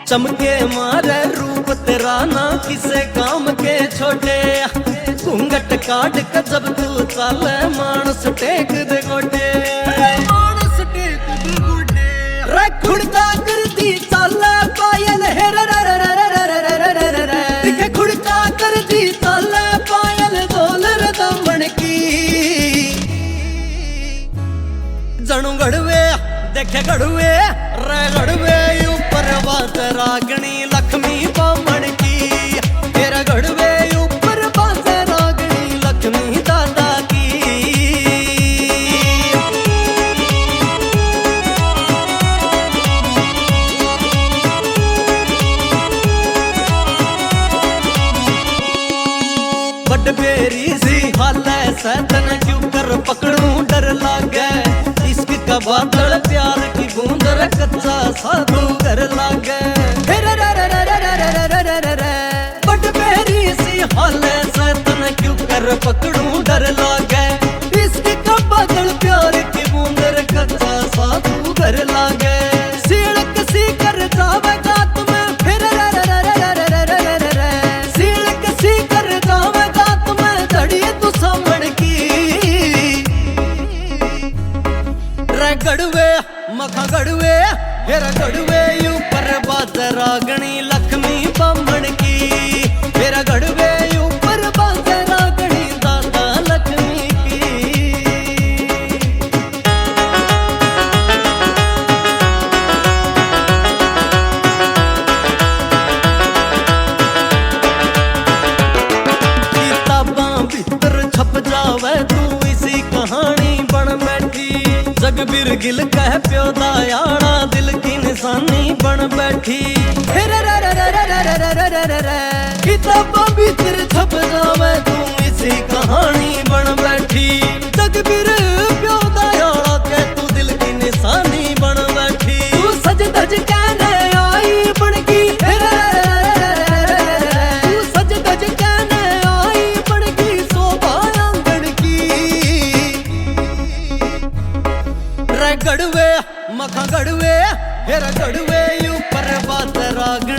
चमके मारे रूप तेरा ना किसे काम के छोटे, घूंघट काट के जब तू चाले मानस टेक दे गोटे, मानस टेक दे गोटे। रे खुड़का करती चाले पायल हे रे रे रे रे रे रे रे रे रे, दिखे खुड़का करती चाले पायल डोलर दमन की। जणू गड़वे देखे गड़वे रे गड़वे ऊपर बात रागणी लक्ष्मी बामण की, तेरा गड़वे ऊपर बात रागणी लक्ष्मी दादा की। बड़ बेरी सी हाले सैतन क्यों कर पकड़ू डर लागे, इश्क का बादल प्यार की बूंद कच्चा साधु घर लागे। बड़ बेरी सी हाले सैतन क्यों कर पकड़ू डर लागे, इश्क का बादल प्यार की बूंद कच्चा साधु घर लागे। सीढ़क सी कर जावेगा तुम्हें फिर सीढ़क सी कर जावेगा तुम्हें धड़ी तू सामण की। रे गड़वे मखा गड़वे हेरा गड़वे ऊपर बात रागणी लक्ष्मी बामण की, हेरा गड़वे ऊपर बात रागणी दादा लक्ष्मी की। किताबां भीतर छप जावे तू इसी कहानी बन बैठी, जग बिरगिल कह प्यो दायाड़ा दिल की निशानी बन बैठी। किताबां भीतर छप जावे तू इसी कहानी बन बैठी, जग बिर प्यो दायाड़ा कह तू दिल की निशानी बन बैठी। तू सज धज कहने आई बनगी, तू सज धज कहने आई बनगी शोभा आंगन की। रे गड़वे मखा गड़वे हेरा गड़वे ऊपर बात राग